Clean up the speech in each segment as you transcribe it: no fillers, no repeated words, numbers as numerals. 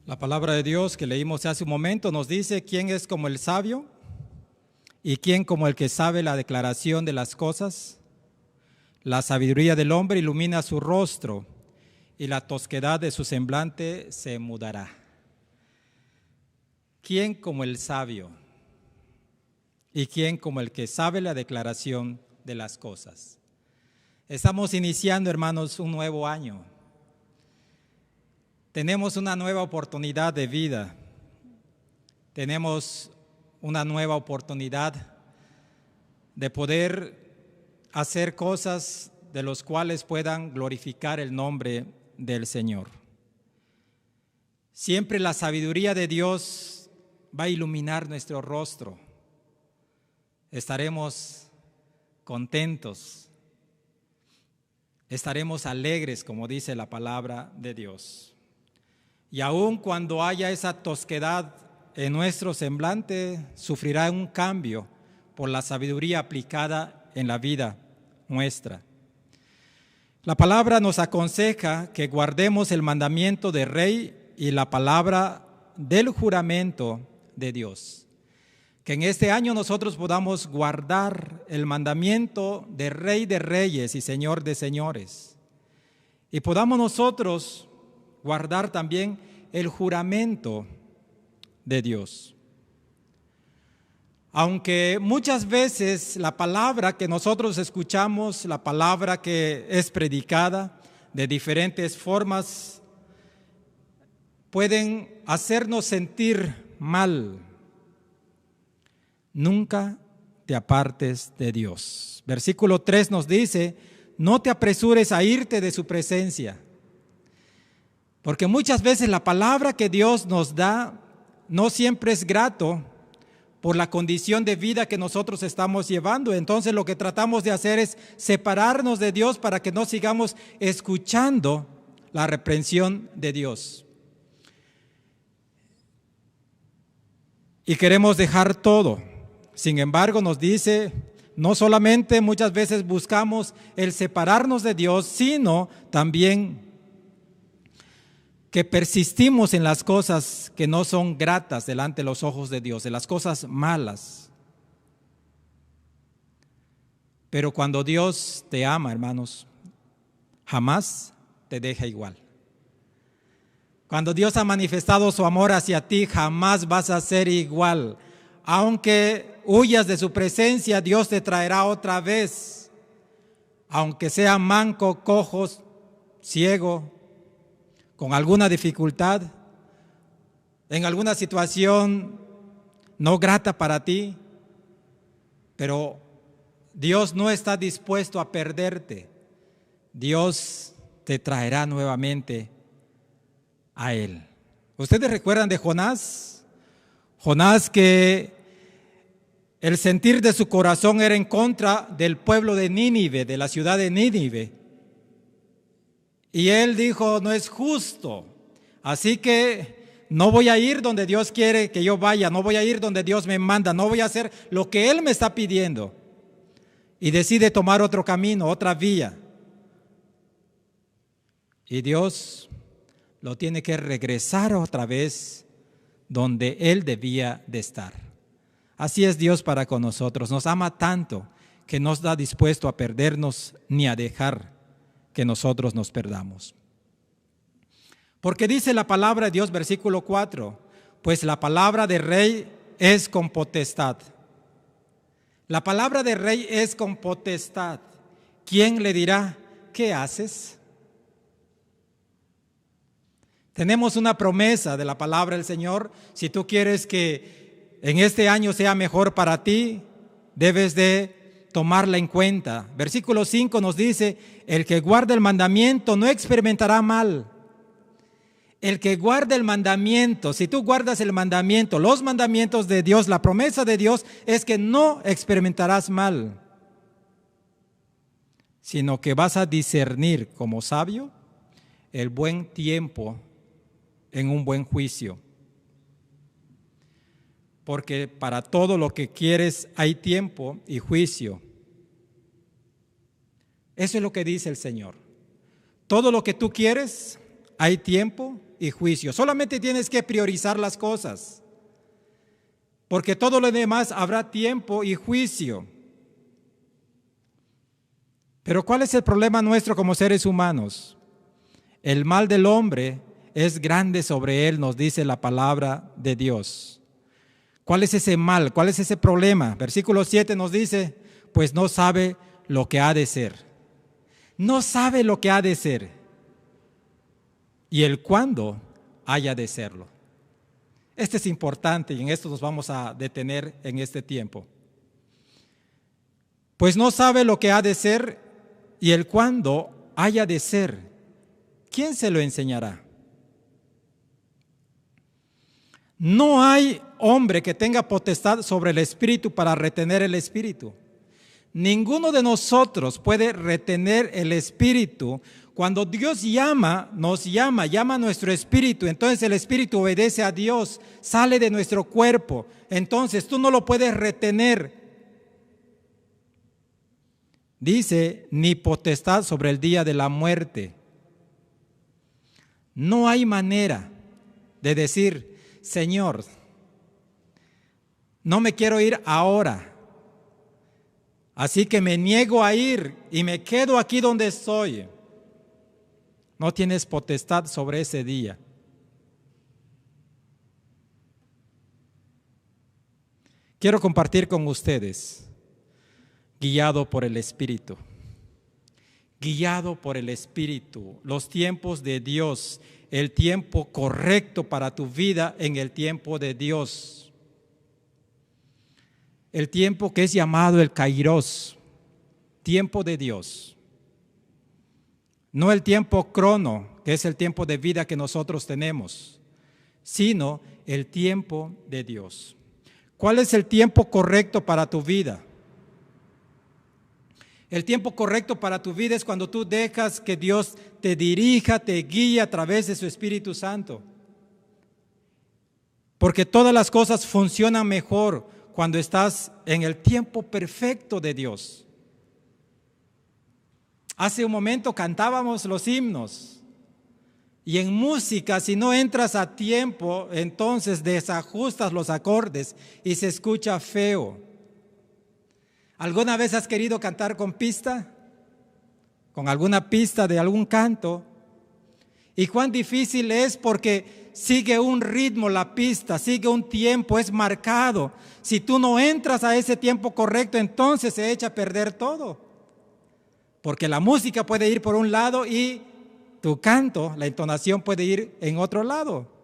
La palabra de Dios que leímos hace un momento nos dice quién es como el sabio y quién como el que sabe la declaración de las cosas. La sabiduría del hombre ilumina su rostro y la tosquedad de su semblante se mudará. ¿Quién como el sabio y quién como el que sabe la declaración de las cosas? Estamos iniciando, hermanos, un nuevo año. Tenemos una nueva oportunidad de vida. Tenemos una nueva oportunidad de poder hacer cosas de las cuales puedan glorificar el nombre del Señor. Siempre la sabiduría de Dios va a iluminar nuestro rostro. Estaremos contentos, estaremos alegres, como dice la palabra de Dios. Y aun cuando haya esa tosquedad en nuestro semblante, sufrirá un cambio por la sabiduría aplicada en la vida nuestra. La palabra nos aconseja que guardemos el mandamiento del Rey y la palabra del juramento de Dios. Que en este año nosotros podamos guardar el mandamiento de Rey de Reyes y Señor de Señores. Y podamos nosotros guardar también el juramento de Dios. Aunque muchas veces la palabra que nosotros escuchamos, la palabra que es predicada de diferentes formas, pueden hacernos sentir mal. Nunca te apartes de Dios. Versículo 3 nos dice, no te apresures a irte de su presencia. Porque muchas veces la palabra que Dios nos da no siempre es grato por la condición de vida que nosotros estamos llevando. Entonces lo que tratamos de hacer es separarnos de Dios para que no sigamos escuchando la reprensión de Dios. Y queremos dejar todo. Sin embargo, nos dice, no solamente muchas veces buscamos el separarnos de Dios, sino también que persistimos en las cosas que no son gratas delante de los ojos de Dios, en las cosas malas. Pero cuando Dios te ama, hermanos, jamás te deja igual. Cuando Dios ha manifestado su amor hacia ti, jamás vas a ser igual. Aunque huyas de su presencia, Dios te traerá otra vez. Aunque sea manco, cojo, ciego, con alguna dificultad, en alguna situación no grata para ti, pero Dios no está dispuesto a perderte. Dios te traerá nuevamente a Él. ¿Ustedes recuerdan de Jonás? Jonás, que el sentir de su corazón era en contra del pueblo de Nínive, de la ciudad de Nínive. Y él dijo, no es justo, así que no voy a ir donde Dios quiere que yo vaya, no voy a ir donde Dios me manda, no voy a hacer lo que Él me está pidiendo. Y decide tomar otro camino, otra vía. Y Dios lo tiene que regresar otra vez donde Él debía de estar. Así es Dios para con nosotros, nos ama tanto que no está dispuesto a perdernos ni a dejar que nosotros nos perdamos. Porque dice la palabra de Dios, versículo 4, pues la palabra de rey es con potestad. La palabra de rey es con potestad. ¿Quién le dirá, qué haces? Tenemos una promesa de la palabra del Señor. Si tú quieres que en este año sea mejor para ti, debes de tomarla en cuenta. Versículo 5 nos dice, el que guarda el mandamiento no experimentará mal. El que guarda el mandamiento, si tú guardas el mandamiento, los mandamientos de Dios, la promesa de Dios es que no experimentarás mal, sino que vas a discernir como sabio el buen tiempo en un buen juicio. Porque para todo lo que quieres hay tiempo y juicio. Eso es lo que dice el Señor. Todo lo que tú quieres hay tiempo y juicio. Solamente tienes que priorizar las cosas, porque todo lo demás habrá tiempo y juicio. Pero ¿cuál es el problema nuestro como seres humanos? El mal del hombre es grande sobre él, nos dice la palabra de Dios. ¿Cuál es ese mal? ¿Cuál es ese problema? Versículo 7 nos dice, pues no sabe lo que ha de ser. No sabe lo que ha de ser y el cuándo haya de serlo. Este es importante y en esto nos vamos a detener en este tiempo. Pues no sabe lo que ha de ser y el cuándo haya de ser. ¿Quién se lo enseñará? No hay hombre que tenga potestad sobre el espíritu para retener el espíritu. Ninguno de nosotros puede retener el espíritu. Cuando Dios llama, nos llama a nuestro espíritu, entonces el espíritu obedece a Dios, sale de nuestro cuerpo. Entonces tú no lo puedes retener. Dice, ni potestad sobre el día de la muerte. No hay manera de decir, Señor, no me quiero ir ahora, así que me niego a ir y me quedo aquí donde estoy. No tienes potestad sobre ese día. Quiero compartir con ustedes, guiado por el Espíritu. Guiado por el Espíritu, los tiempos de Dios, el tiempo correcto para tu vida en el tiempo de Dios. El tiempo que es llamado el Kairos, tiempo de Dios. No el tiempo crono, que es el tiempo de vida que nosotros tenemos, sino el tiempo de Dios. ¿Cuál es el tiempo correcto para tu vida? El tiempo correcto para tu vida es cuando tú dejas que Dios te dirija, te guíe a través de su Espíritu Santo. Porque todas las cosas funcionan mejor cuando estás en el tiempo perfecto de Dios. Hace un momento cantábamos los himnos. Y en música, si no entras a tiempo, entonces desajustas los acordes y se escucha feo. ¿Alguna vez has querido cantar con pista? ¿Con alguna pista de algún canto? ¿Y cuán difícil es? Porque sigue un ritmo la pista, sigue un tiempo, es marcado. Si tú no entras a ese tiempo correcto, entonces se echa a perder todo. Porque la música puede ir por un lado y tu canto, la entonación puede ir en otro lado.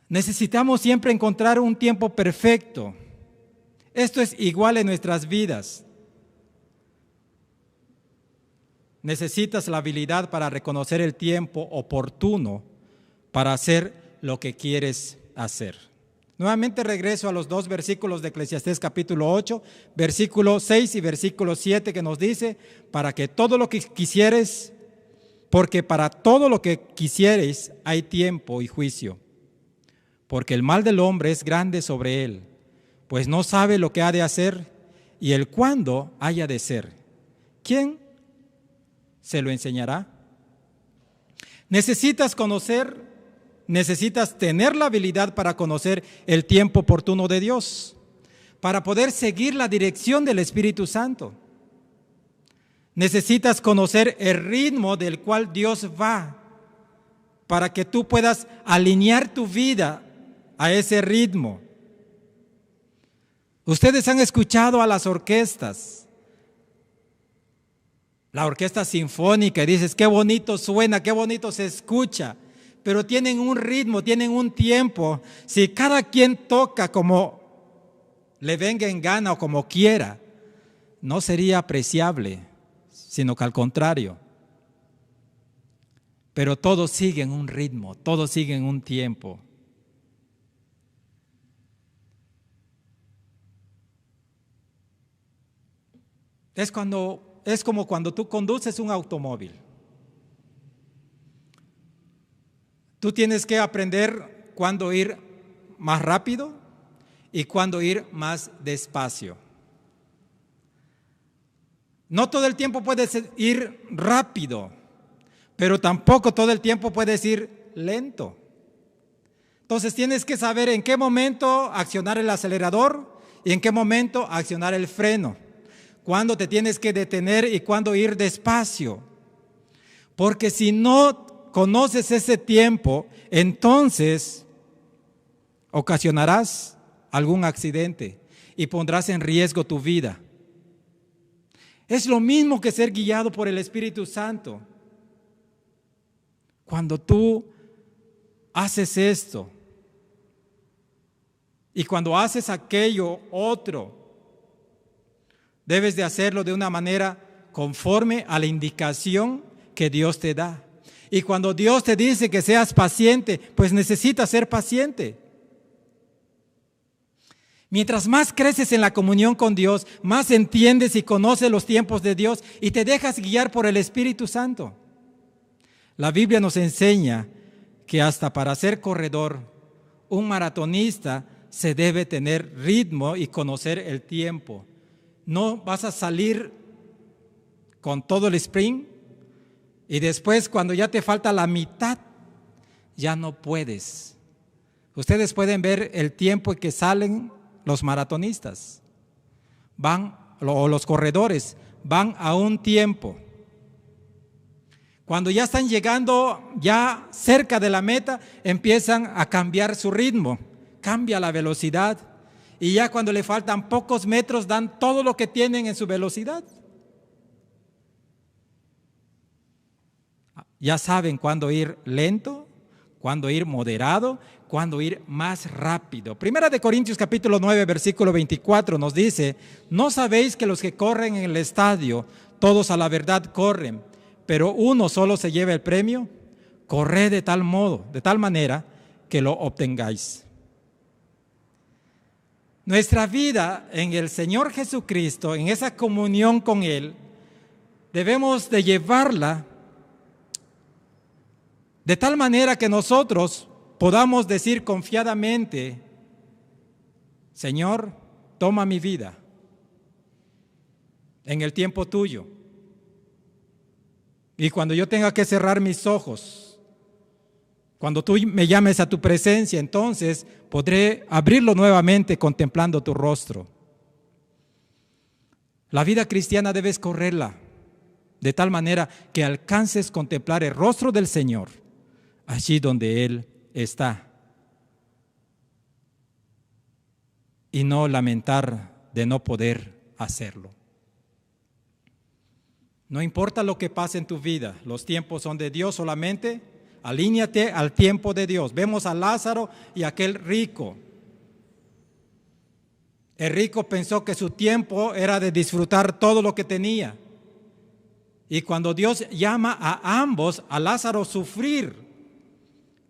Necesitamos siempre encontrar un tiempo perfecto. Esto es igual en nuestras vidas. Necesitas la habilidad para reconocer el tiempo oportuno para hacer lo que quieres hacer. Nuevamente regreso a los dos versículos de Eclesiastés capítulo 8, versículo 6 y versículo 7 que nos dice, para que todo lo que quisieres, porque para todo lo que quisieres hay tiempo y juicio. Porque el mal del hombre es grande sobre él, pues no sabe lo que ha de hacer y el cuándo haya de ser. ¿Quién se lo enseñará? Necesitas tener la habilidad para conocer el tiempo oportuno de Dios, para poder seguir la dirección del Espíritu Santo. Necesitas conocer el ritmo del cual Dios va, para que tú puedas alinear tu vida a ese ritmo. Ustedes han escuchado a las orquestas, la orquesta sinfónica, y dices, qué bonito suena, qué bonito se escucha, pero tienen un ritmo, tienen un tiempo. Si cada quien toca como le venga en gana o como quiera, no sería apreciable, sino que al contrario. Pero todos siguen un ritmo, todos siguen un tiempo. Es como cuando tú conduces un automóvil. Tú tienes que aprender cuándo ir más rápido y cuándo ir más despacio. No todo el tiempo puedes ir rápido, pero tampoco todo el tiempo puedes ir lento. Entonces tienes que saber en qué momento accionar el acelerador y en qué momento accionar el freno. Cuándo te tienes que detener y cuándo ir despacio. Porque si no conoces ese tiempo, entonces ocasionarás algún accidente y pondrás en riesgo tu vida. Es lo mismo que ser guiado por el Espíritu Santo. Cuando tú haces esto y cuando haces aquello otro, debes de hacerlo de una manera conforme a la indicación que Dios te da. Y cuando Dios te dice que seas paciente, pues necesitas ser paciente. Mientras más creces en la comunión con Dios, más entiendes y conoces los tiempos de Dios y te dejas guiar por el Espíritu Santo. La Biblia nos enseña que hasta para ser corredor, un maratonista se debe tener ritmo y conocer el tiempo. No vas a salir con todo el sprint y después cuando ya te falta la mitad, ya no puedes. Ustedes pueden ver el tiempo en que salen los maratonistas. O los corredores, van a un tiempo. Cuando ya están llegando ya cerca de la meta, empiezan a cambiar su ritmo, cambia la velocidad y ya cuando le faltan pocos metros dan todo lo que tienen en su velocidad. Ya saben cuándo ir lento, cuándo ir moderado, cuándo ir más rápido. Primera de Corintios capítulo 9, versículo 24 nos dice: ¿no sabéis que los que corren en el estadio, todos a la verdad corren, pero uno solo se lleva el premio? Corred de tal modo, de tal manera que lo obtengáis. Nuestra vida en el Señor Jesucristo, en esa comunión con Él, debemos de llevarla de tal manera que nosotros podamos decir confiadamente: Señor, toma mi vida en el tiempo tuyo. Y cuando yo tenga que cerrar mis ojos, cuando tú me llames a tu presencia, entonces podré abrirlo nuevamente contemplando tu rostro. La vida cristiana debes correrla de tal manera que alcances contemplar el rostro del Señor allí donde Él está. Y no lamentar de no poder hacerlo. No importa lo que pase en tu vida, los tiempos son de Dios solamente. Alíñate al tiempo de Dios. Vemos a Lázaro y a aquel rico. El rico pensó que su tiempo era de disfrutar todo lo que tenía. Y cuando Dios llama a ambos, a Lázaro sufrir,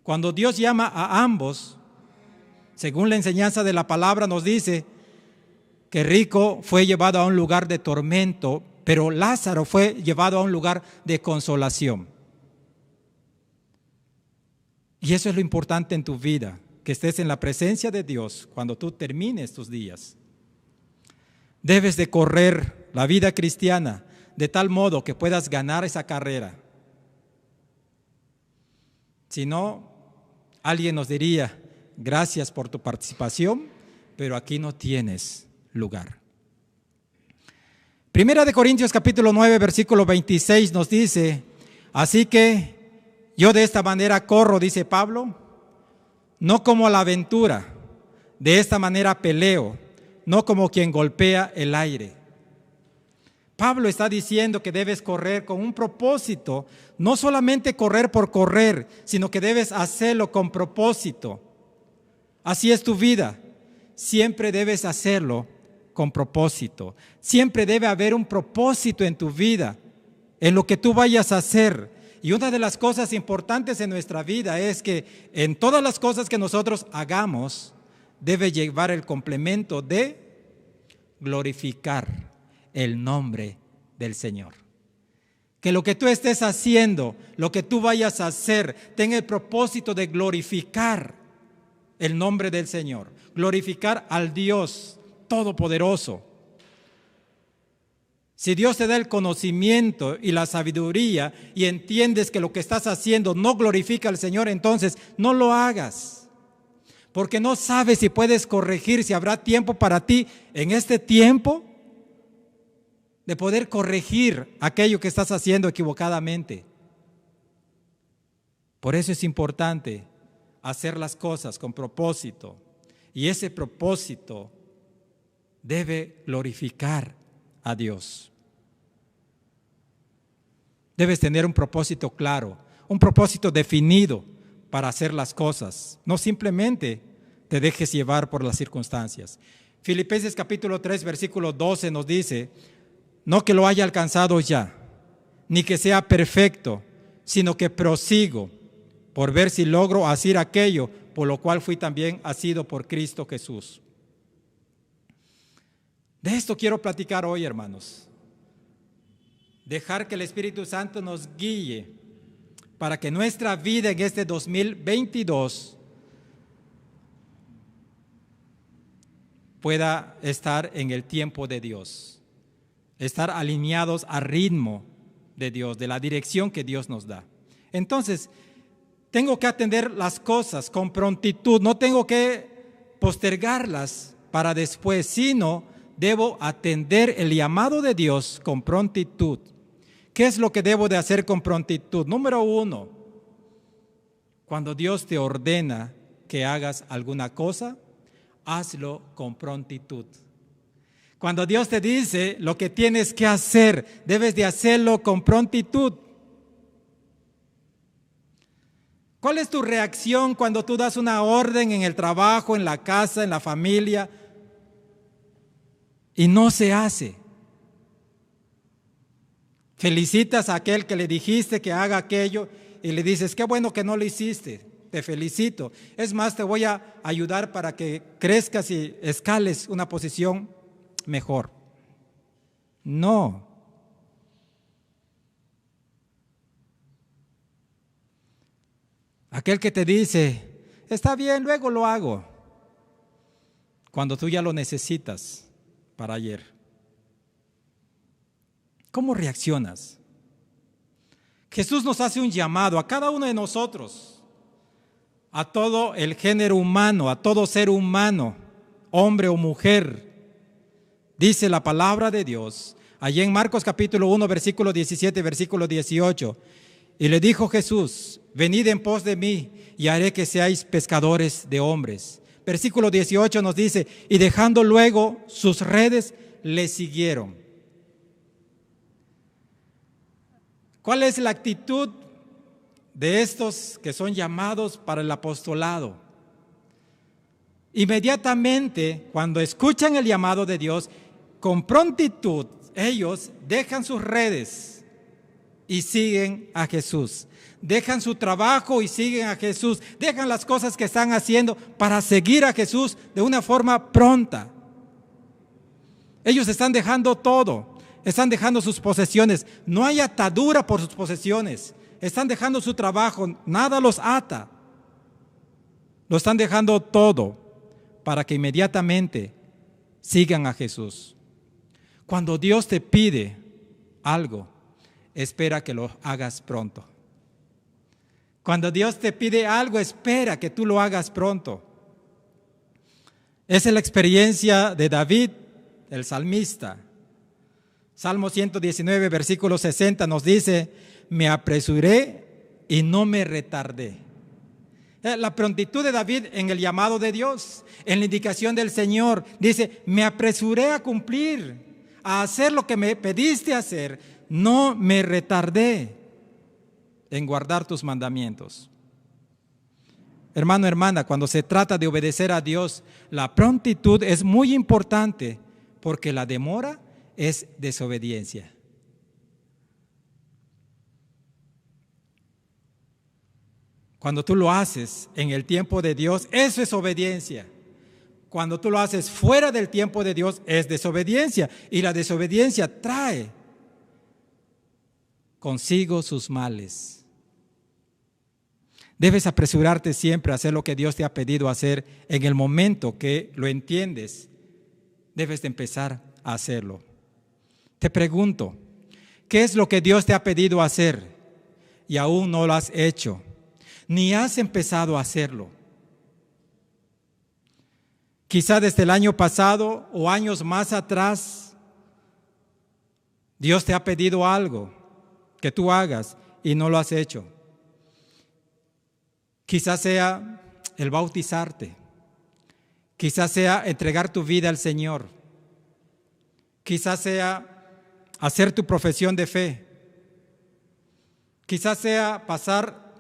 cuando Dios llama a ambos, según la enseñanza de la palabra nos dice que rico fue llevado a un lugar de tormento, pero Lázaro fue llevado a un lugar de consolación. Y eso es lo importante en tu vida, que estés en la presencia de Dios cuando tú termines tus días. Debes de correr la vida cristiana de tal modo que puedas ganar esa carrera. Si no, alguien nos diría: gracias por tu participación, pero aquí no tienes lugar. Primera de Corintios capítulo 9, versículo 26 nos dice: así que yo de esta manera corro, dice Pablo, no como a la aventura, de esta manera peleo, no como quien golpea el aire. Pablo está diciendo que debes correr con un propósito, no solamente correr por correr, sino que debes hacerlo con propósito. Así es tu vida, siempre debes hacerlo con propósito. Siempre debe haber un propósito en tu vida, en lo que tú vayas a hacer. Y una de las cosas importantes en nuestra vida es que en todas las cosas que nosotros hagamos, debe llevar el complemento de glorificar el nombre del Señor. Que lo que tú estés haciendo, lo que tú vayas a hacer, tenga el propósito de glorificar el nombre del Señor, glorificar al Dios Todopoderoso. Si Dios te da el conocimiento y la sabiduría y entiendes que lo que estás haciendo no glorifica al Señor, entonces no lo hagas. Porque no sabes si puedes corregir, si habrá tiempo para ti en este tiempo de poder corregir aquello que estás haciendo equivocadamente. Por eso es importante hacer las cosas con propósito. Y ese propósito debe glorificar a Dios. Debes tener un propósito claro, un propósito definido para hacer las cosas. No simplemente te dejes llevar por las circunstancias. Filipenses capítulo 3, versículo 12 nos dice, no que lo haya alcanzado ya, ni que sea perfecto, sino que prosigo por ver si logro hacer aquello por lo cual fui también asido por Cristo Jesús. De esto quiero platicar hoy, hermanos. Dejar que el Espíritu Santo nos guíe para que nuestra vida en este 2022 pueda estar en el tiempo de Dios, estar alineados al ritmo de Dios, de la dirección que Dios nos da. Entonces, tengo que atender las cosas con prontitud, no tengo que postergarlas para después, sino debo atender el llamado de Dios con prontitud. ¿Qué es lo que debo de hacer con prontitud? Número 1, cuando Dios te ordena que hagas alguna cosa, hazlo con prontitud. Cuando Dios te dice lo que tienes que hacer, debes de hacerlo con prontitud. ¿Cuál es tu reacción cuando tú das una orden en el trabajo, en la casa, en la familia y no se hace? Felicitas a aquel que le dijiste que haga aquello y le dices, qué bueno que no lo hiciste, te felicito. Es más, te voy a ayudar para que crezcas y escales una posición mejor. No. Aquel que te dice, está bien, luego lo hago, cuando tú ya lo necesitas para ayer. ¿Cómo reaccionas? Jesús nos hace un llamado a cada uno de nosotros, a todo el género humano, a todo ser humano, hombre o mujer. Dice la palabra de Dios, allí en Marcos capítulo 1, versículo 17, versículo 18. Y le dijo Jesús, venid en pos de mí y haré que seáis pescadores de hombres. Versículo 18 nos dice, y dejando luego sus redes, le siguieron. ¿Cuál es la actitud de estos que son llamados para el apostolado? Inmediatamente, cuando escuchan el llamado de Dios, con prontitud, ellos dejan sus redes y siguen a Jesús. Dejan su trabajo y siguen a Jesús. Dejan las cosas que están haciendo para seguir a Jesús de una forma pronta. Ellos están dejando todo. Están dejando sus posesiones. No hay atadura por sus posesiones. Están dejando su trabajo. Nada los ata. Lo están dejando todo para que inmediatamente sigan a Jesús. Cuando Dios te pide algo, espera que lo hagas pronto. Cuando Dios te pide algo, espera que tú lo hagas pronto. Esa es la experiencia de David, el salmista. Salmo 119, versículo 60 nos dice, me apresuré y no me retardé. La prontitud de David en el llamado de Dios, en la indicación del Señor, dice, me apresuré a cumplir, a hacer lo que me pediste hacer, no me retardé en guardar tus mandamientos. Hermano, hermana, cuando se trata de obedecer a Dios, la prontitud es muy importante porque la demora es desobediencia. Cuando tú lo haces en el tiempo de Dios, eso es obediencia. Cuando tú lo haces fuera del tiempo de Dios, es desobediencia. Y la desobediencia trae consigo sus males. Debes apresurarte siempre a hacer lo que Dios te ha pedido hacer en el momento que lo entiendes. Debes de empezar a hacerlo. Te pregunto, ¿qué es lo que Dios te ha pedido hacer y aún no lo has hecho? Ni has empezado a hacerlo. Quizá desde el año pasado o años más atrás, Dios te ha pedido algo que tú hagas y no lo has hecho. Quizás sea el bautizarte, quizás sea entregar tu vida al Señor, quizás sea hacer tu profesión de fe, quizás sea pasar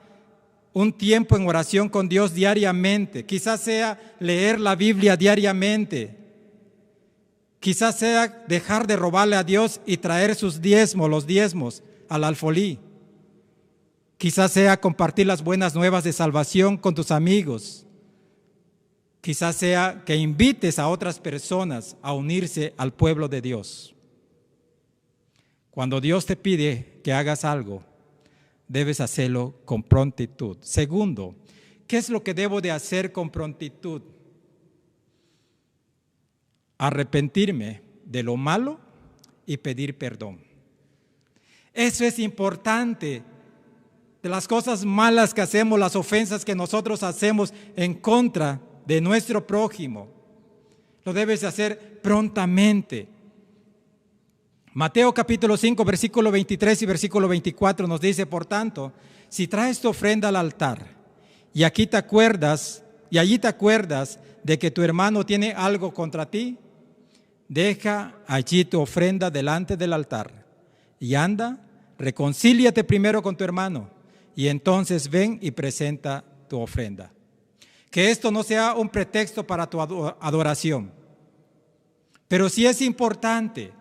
un tiempo en oración con Dios diariamente, quizás sea leer la Biblia diariamente, quizás sea dejar de robarle a Dios y traer sus diezmos, los diezmos, al alfolí. Quizás sea compartir las buenas nuevas de salvación con tus amigos. Quizás sea que invites a otras personas a unirse al pueblo de Dios. Cuando Dios te pide que hagas algo, debes hacerlo con prontitud. Segundo, ¿qué es lo que debo de hacer con prontitud? Arrepentirme de lo malo y pedir perdón. Eso es importante. De las cosas malas que hacemos, las ofensas que nosotros hacemos en contra de nuestro prójimo, lo debes de hacer prontamente. Mateo capítulo 5, versículo 23 y versículo 24 nos dice, por tanto, si traes tu ofrenda al altar y allí te acuerdas de que tu hermano tiene algo contra ti, deja allí tu ofrenda delante del altar y anda, reconcíliate primero con tu hermano y entonces ven y presenta tu ofrenda. Que esto no sea un pretexto para tu adoración, pero sí es importante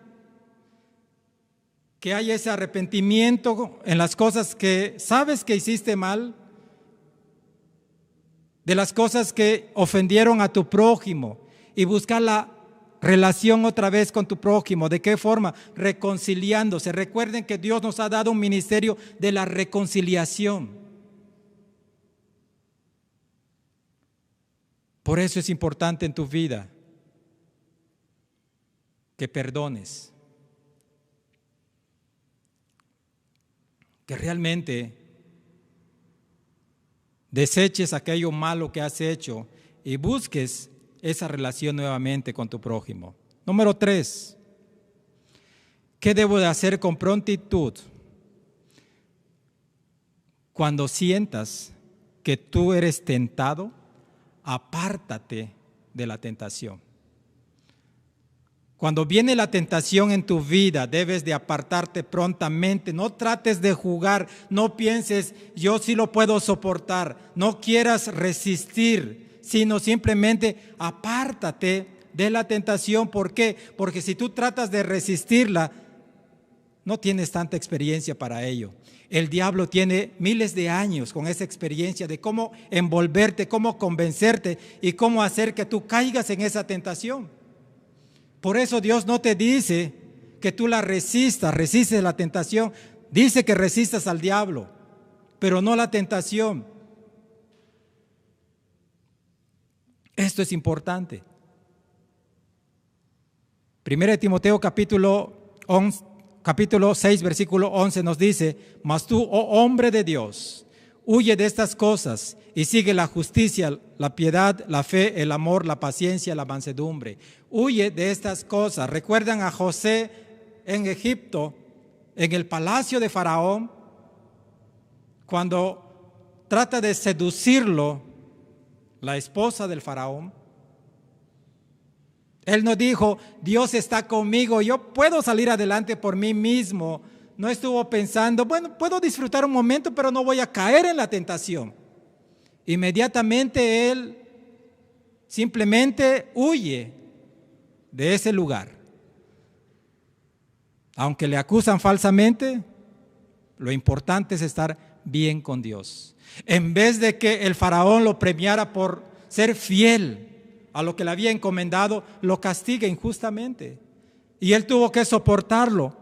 que haya ese arrepentimiento en las cosas que sabes que hiciste mal, de las cosas que ofendieron a tu prójimo y buscar la relación otra vez con tu prójimo. ¿De qué forma? Reconciliándose. Recuerden que Dios nos ha dado un ministerio de la reconciliación. Por eso es importante en tu vida que perdones, que realmente deseches aquello malo que has hecho y busques esa relación nuevamente con tu prójimo. Número 3, ¿qué debo de hacer con prontitud? Cuando sientas que tú eres tentado, apártate de la tentación. Cuando viene la tentación en tu vida, debes de apartarte prontamente. No trates de jugar, no pienses, yo sí lo puedo soportar. No quieras resistir, sino simplemente apártate de la tentación. ¿Por qué? Porque si tú tratas de resistirla, no tienes tanta experiencia para ello. El diablo tiene miles de años con esa experiencia de cómo envolverte, cómo convencerte y cómo hacer que tú caigas en esa tentación. Por eso Dios no te dice que tú la resistes la tentación. Dice que resistas al diablo, pero no la tentación. Esto es importante. 1 Timoteo capítulo 6, versículo 11 nos dice, mas tú, oh hombre de Dios, huye de estas cosas y sigue la justicia, la piedad, la fe, el amor, la paciencia, la mansedumbre. Huye de estas cosas. ¿Recuerdan a José en Egipto, en el palacio de Faraón? Cuando trata de seducirlo, la esposa del Faraón, él no dijo, Dios está conmigo, yo puedo salir adelante por mí mismo. No estuvo pensando, bueno, puedo disfrutar un momento, pero no voy a caer en la tentación. Inmediatamente él simplemente huye de ese lugar. Aunque le acusan falsamente, lo importante es estar bien con Dios. En vez de que el faraón lo premiara por ser fiel a lo que le había encomendado, lo castiga injustamente. Y él tuvo que soportarlo,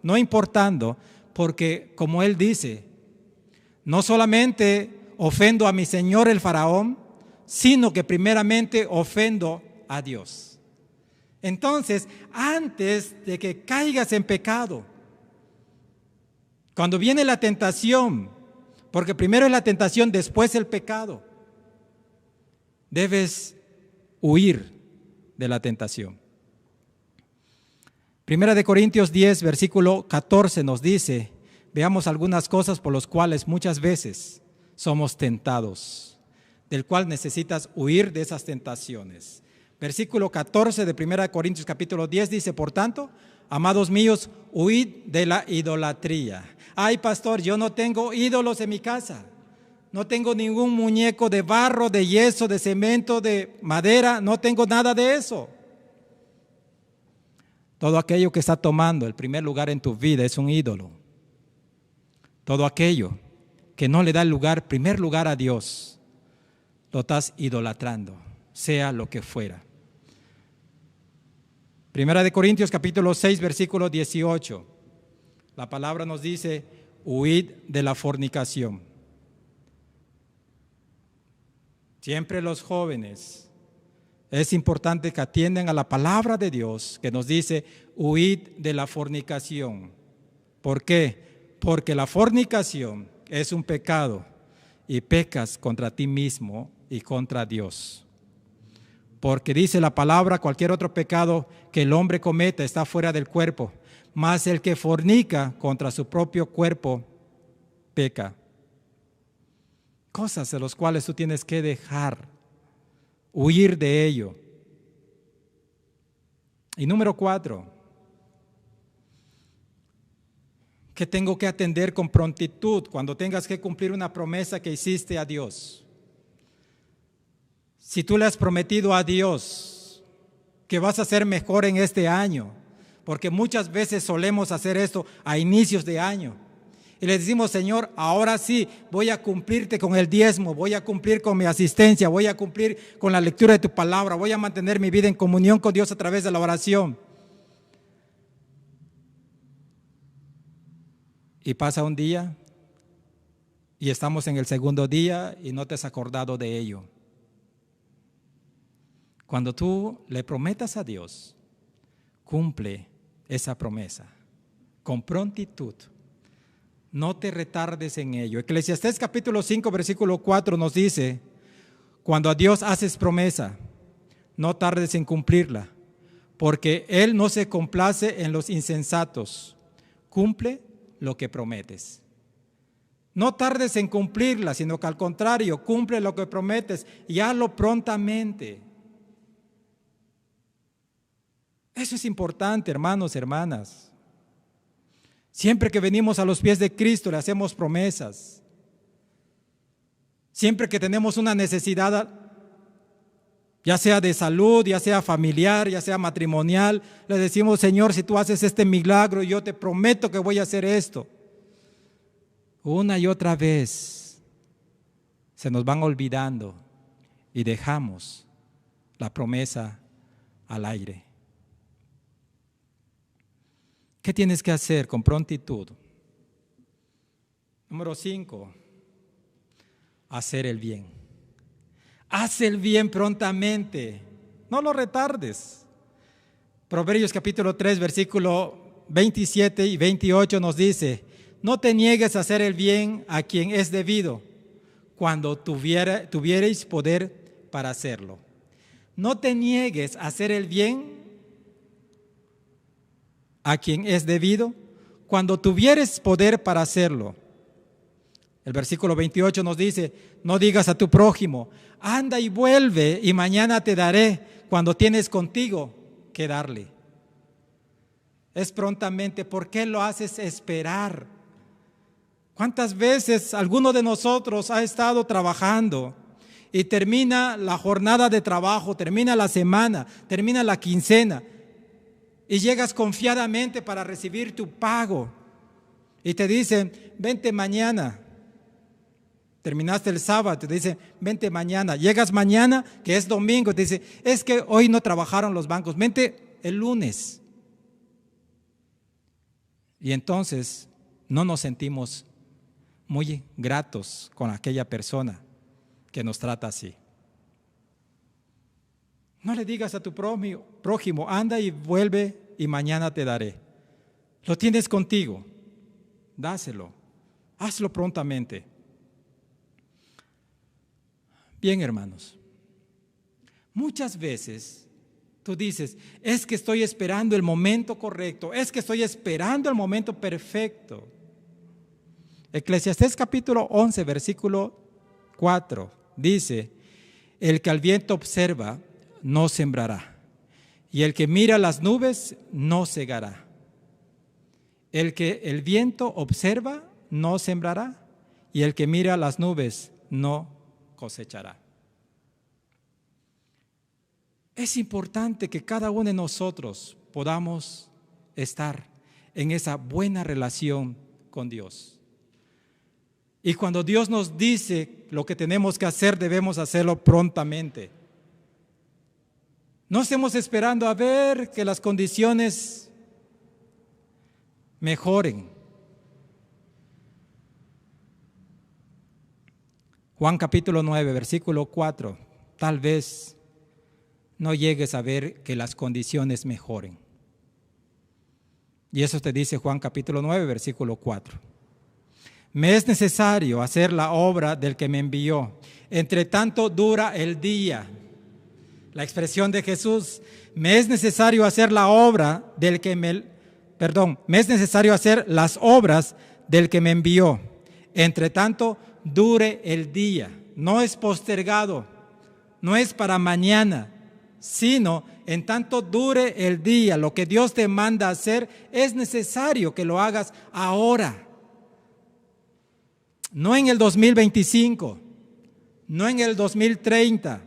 no importando, porque como él dice, no solamente ofendo a mi señor el faraón, sino que primeramente ofendo a Dios. Entonces, antes de que caigas en pecado, cuando viene la tentación, porque primero es la tentación, después el pecado, debes huir de la tentación. Primera de Corintios 10, versículo 14 nos dice, veamos algunas cosas por las cuales muchas veces somos tentados, del cual necesitas huir de esas tentaciones. Versículo 14 de 1 Corintios capítulo 10 dice, por tanto, amados míos, huid de la idolatría. Ay, pastor, yo no tengo ídolos en mi casa. No tengo ningún muñeco de barro, de yeso, de cemento, de madera. No tengo nada de eso. Todo aquello que está tomando el primer lugar en tu vida es un ídolo. Todo aquello que no le da el primer lugar a Dios, lo estás idolatrando, sea lo que fuera. Primera de Corintios capítulo 6, versículo 18. La palabra nos dice, huid de la fornicación. Siempre los jóvenes, es importante que atiendan a la palabra de Dios que nos dice, huid de la fornicación. ¿Por qué? Porque la fornicación es un pecado y pecas contra ti mismo y contra Dios. Porque dice la palabra, cualquier otro pecado que el hombre cometa está fuera del cuerpo, mas el que fornica contra su propio cuerpo peca. Cosas de las cuales tú tienes que dejar, huir de ello. Y número 4, que tengo que atender con prontitud cuando tengas que cumplir una promesa que hiciste a Dios. Si tú le has prometido a Dios que vas a ser mejor en este año, porque muchas veces solemos hacer esto a inicios de año, y le decimos, Señor, ahora sí voy a cumplirte con el diezmo, voy a cumplir con mi asistencia, voy a cumplir con la lectura de tu palabra, voy a mantener mi vida en comunión con Dios a través de la oración. Y pasa un día y estamos en el segundo día y no te has acordado de ello. Cuando tú le prometas a Dios, cumple esa promesa con prontitud. No te retardes en ello. Eclesiastés capítulo 5, versículo 4 nos dice, cuando a Dios haces promesa, no tardes en cumplirla, porque Él no se complace en los insensatos. Cumple lo que prometes. No tardes en cumplirla, sino que al contrario, cumple lo que prometes y hazlo prontamente. Eso es importante, hermanos, hermanas. Siempre que venimos a los pies de Cristo le hacemos promesas. Siempre que tenemos una necesidad, ya sea de salud, ya sea familiar, ya sea matrimonial, le decimos, Señor, si tú haces este milagro, yo te prometo que voy a hacer esto. Una y otra vez se nos van olvidando y dejamos la promesa al aire. ¿Qué tienes que hacer con prontitud? Número 5, hacer el bien. Haz el bien prontamente, no lo retardes. Proverbios capítulo 3, versículo 27 y 28 nos dice, no te niegues a hacer el bien a quien es debido, cuando tuvierais poder para hacerlo. No te niegues a hacer el bien a quien es debido, cuando tuvieres poder para hacerlo. El versículo 28 nos dice, no digas a tu prójimo, anda y vuelve y mañana te daré, cuando tienes contigo que darle. Es prontamente. ¿Por qué lo haces esperar? ¿Cuántas veces alguno de nosotros ha estado trabajando y termina la jornada de trabajo, termina la semana, termina la quincena, y llegas confiadamente para recibir tu pago y te dicen, vente mañana? Terminaste el sábado, te dicen, vente mañana. Llegas mañana, que es domingo, te dicen, es que hoy no trabajaron los bancos, vente el lunes. Y entonces no nos sentimos muy gratos con aquella persona que nos trata así. No le digas a tu prójimo, anda y vuelve y mañana te daré. Lo tienes contigo, dáselo, hazlo prontamente. Bien, hermanos, muchas veces tú dices, es que estoy esperando el momento correcto, es que estoy esperando el momento perfecto. Eclesiastés capítulo 11, versículo 4, dice, el que al viento observa no sembrará, y el que mira las nubes no segará. El que el viento observa no sembrará, y el que mira las nubes no cosechará. Es importante que cada uno de nosotros podamos estar en esa buena relación con Dios. Y cuando Dios nos dice lo que tenemos que hacer, debemos hacerlo prontamente. No estemos esperando a ver que las condiciones mejoren. Juan capítulo 9, versículo 4. Tal vez no llegues a ver que las condiciones mejoren. Y eso te dice Juan capítulo 9, versículo 4. Me es necesario hacer la obra del que me envió. Entre tanto dura el día. La expresión de Jesús, me es necesario hacer la obra del que me es necesario hacer las obras del que me envió. Entre tanto dure el día. No es postergado, no es para mañana, sino en tanto dure el día. Lo que Dios te manda hacer es necesario que lo hagas ahora. No en el 2025, no en el 2030.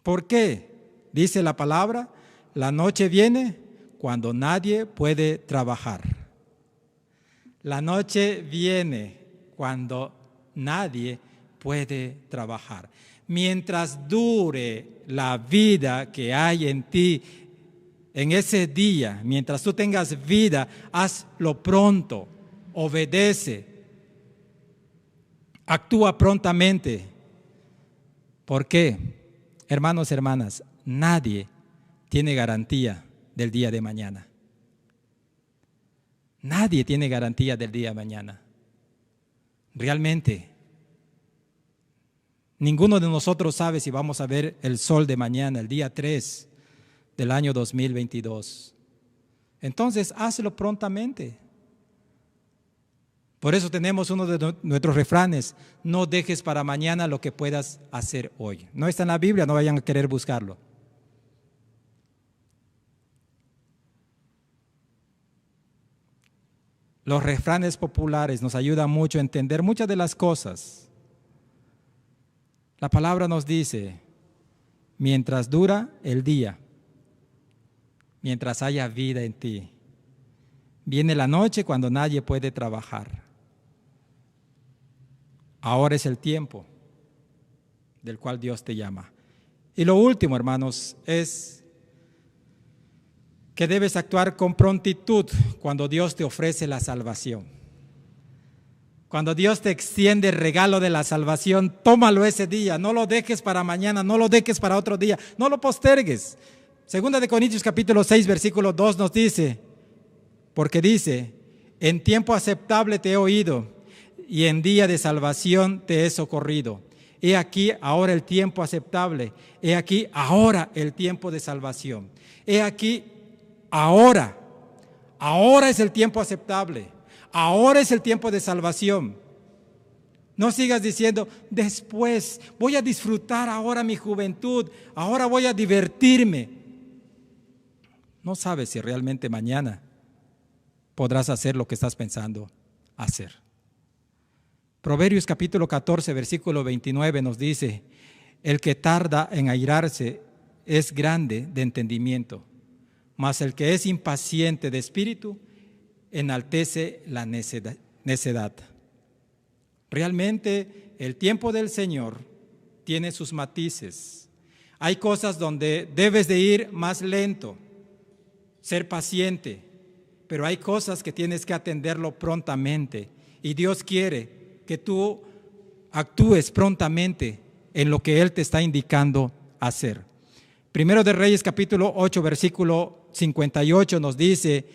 ¿Por qué? Dice la palabra, la noche viene cuando nadie puede trabajar. La noche viene cuando nadie puede trabajar. Mientras dure la vida que hay en ti, en ese día, mientras tú tengas vida, hazlo pronto, obedece, actúa prontamente. ¿Por qué? Hermanos, hermanas, nadie tiene garantía del día de mañana. Nadie tiene garantía del día de mañana. Realmente, ninguno de nosotros sabe si vamos a ver el sol de mañana, el día 3 del año 2022. Entonces, hazlo prontamente. Por eso tenemos uno de nuestros refranes, no dejes para mañana lo que puedas hacer hoy. No está en la Biblia, no vayan a querer buscarlo. Los refranes populares nos ayudan mucho a entender muchas de las cosas. La palabra nos dice, mientras dura el día, mientras haya vida en ti, viene la noche cuando nadie puede trabajar. Ahora es el tiempo del cual Dios te llama. Y lo último, hermanos, es que debes actuar con prontitud cuando Dios te ofrece la salvación. Cuando Dios te extiende el regalo de la salvación, tómalo ese día, no lo dejes para mañana, no lo dejes para otro día, no lo postergues. Segunda de Corintios capítulo 6, versículo 2 nos dice, porque dice, en tiempo aceptable te he oído y en día de salvación te he socorrido. He aquí ahora el tiempo aceptable, he aquí ahora el tiempo de salvación. He aquí ahora es el tiempo aceptable, ahora es el tiempo de salvación. No sigas diciendo, después voy a disfrutar ahora mi juventud, ahora voy a divertirme. No sabes si realmente mañana podrás hacer lo que estás pensando hacer. Proverbios capítulo 14, versículo 29 nos dice, el que tarda en airarse es grande de entendimiento, mas el que es impaciente de espíritu enaltece la necedad. Realmente el tiempo del Señor tiene sus matices. Hay cosas donde debes de ir más lento, ser paciente, pero hay cosas que tienes que atenderlo prontamente y Dios quiere que tú actúes prontamente en lo que Él te está indicando hacer. Primero de Reyes capítulo 8 versículo 58 nos dice: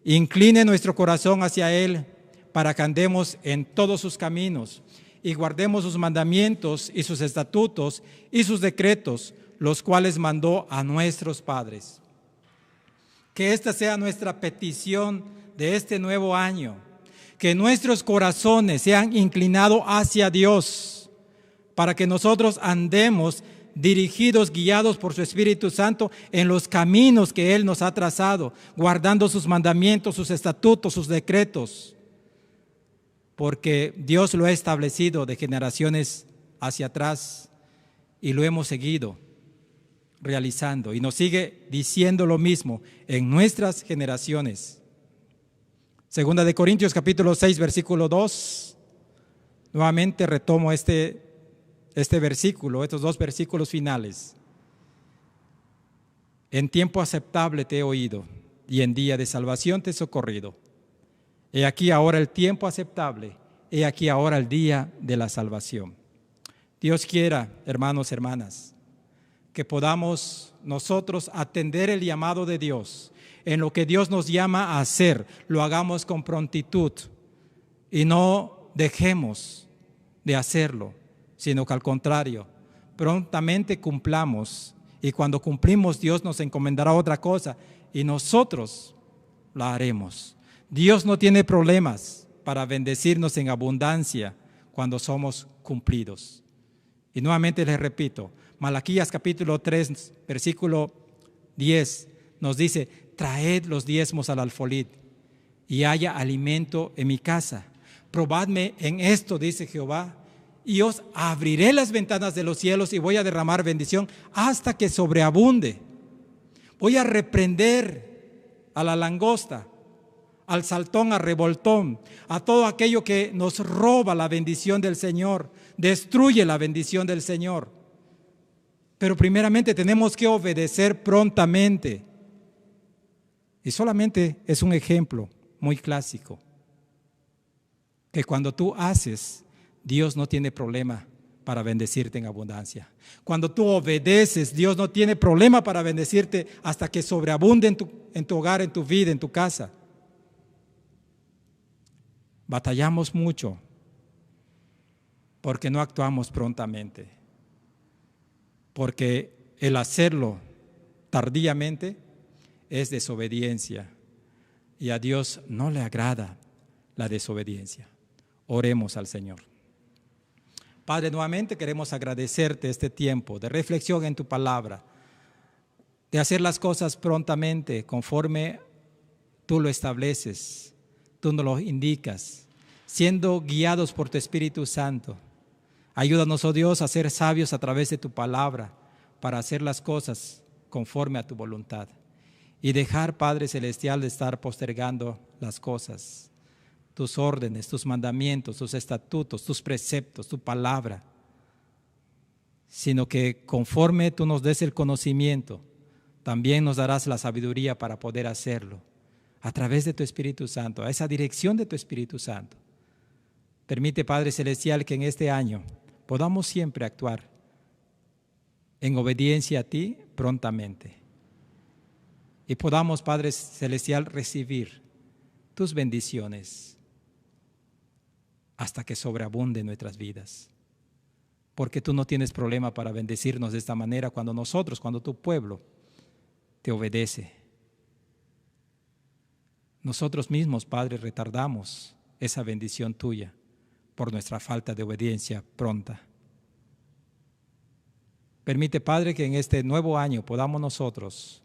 incline nuestro corazón hacia Él para que andemos en todos sus caminos y guardemos sus mandamientos y sus estatutos y sus decretos, los cuales mandó a nuestros padres. Que esta sea nuestra petición de este nuevo año, que nuestros corazones sean inclinados hacia Dios, para que nosotros andemos dirigidos, guiados por su Espíritu Santo en los caminos que Él nos ha trazado, guardando sus mandamientos, sus estatutos, sus decretos, porque Dios lo ha establecido de generaciones hacia atrás y lo hemos seguido realizando y nos sigue diciendo lo mismo en nuestras generaciones. Segunda de Corintios capítulo 6 versículo 2, nuevamente retomo este versículo, estos dos versículos finales. En tiempo aceptable te he oído y en día de salvación te he socorrido. He aquí ahora el tiempo aceptable, he aquí ahora el día de la salvación. Dios quiera, hermanos, hermanas, que podamos nosotros atender el llamado de Dios. En lo que Dios nos llama a hacer, lo hagamos con prontitud y no dejemos de hacerlo, sino que al contrario, prontamente cumplamos, y cuando cumplimos Dios nos encomendará otra cosa y nosotros la haremos. Dios no tiene problemas para bendecirnos en abundancia cuando somos cumplidos. Y nuevamente les repito, Malaquías capítulo 3 versículo 10 nos dice: traed los diezmos al alfolí y haya alimento en mi casa. Probadme en esto, dice Jehová, y os abriré las ventanas de los cielos y voy a derramar bendición hasta que sobreabunde. Voy a reprender a la langosta, al saltón, al revoltón, a todo aquello que nos roba la bendición del Señor, destruye la bendición del Señor. Pero primeramente tenemos que obedecer prontamente. Y solamente es un ejemplo muy clásico, que cuando tú haces, Dios no tiene problema para bendecirte en abundancia. Cuando tú obedeces, Dios no tiene problema para bendecirte hasta que sobreabunde en tu hogar, en tu vida, en tu casa. Batallamos mucho porque no actuamos prontamente, porque el hacerlo tardíamente es desobediencia y a Dios no le agrada la desobediencia. Oremos al Señor. Padre, nuevamente queremos agradecerte este tiempo de reflexión en tu palabra, de hacer las cosas prontamente conforme tú lo estableces, tú nos lo indicas, siendo guiados por tu Espíritu Santo. Ayúdanos, oh Dios, a ser sabios a través de tu palabra para hacer las cosas conforme a tu voluntad y dejar, Padre Celestial, de estar postergando las cosas, tus órdenes, tus mandamientos, tus estatutos, tus preceptos, tu palabra, sino que conforme tú nos des el conocimiento, también nos darás la sabiduría para poder hacerlo a través de tu Espíritu Santo, a esa dirección de tu Espíritu Santo. Permite, Padre Celestial, que en este año podamos siempre actuar en obediencia a ti prontamente y podamos, Padre Celestial, recibir tus bendiciones hasta que sobreabunden nuestras vidas, porque tú no tienes problema para bendecirnos de esta manera cuando tu pueblo te obedece. Nosotros mismos, Padre, retardamos esa bendición tuya por nuestra falta de obediencia pronta. Permite, Padre, que en este nuevo año podamos nosotros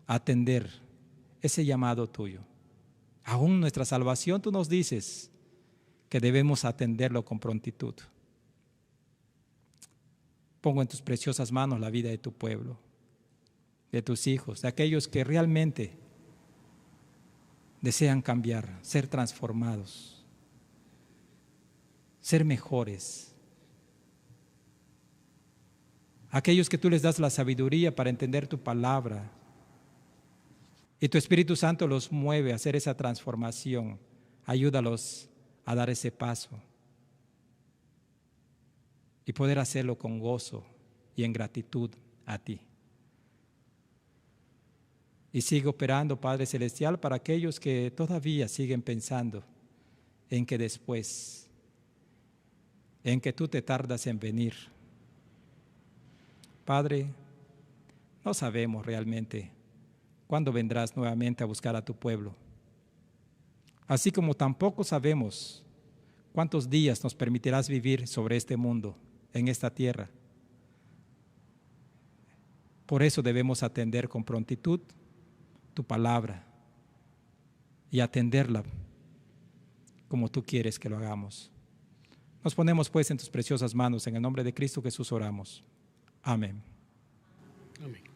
atender ese llamado tuyo. Aún nuestra salvación, tú nos dices que debemos atenderlo con prontitud. Pongo en tus preciosas manos la vida de tu pueblo, de tus hijos, de aquellos que realmente desean cambiar, ser transformados, ser mejores. Aquellos que tú les das la sabiduría para entender tu palabra y tu Espíritu Santo los mueve a hacer esa transformación, ayúdalos a dar ese paso y poder hacerlo con gozo y en gratitud a ti. Y sigue operando, Padre Celestial, para aquellos que todavía siguen pensando en que después, en que tú te tardas en venir. Padre, no sabemos realmente cuándo vendrás nuevamente a buscar a tu pueblo. Así como tampoco sabemos cuántos días nos permitirás vivir sobre este mundo, en esta tierra. Por eso debemos atender con prontitud tu palabra y atenderla como tú quieres que lo hagamos. Nos ponemos pues en tus preciosas manos, en el nombre de Cristo Jesús oramos. Amén. Amén.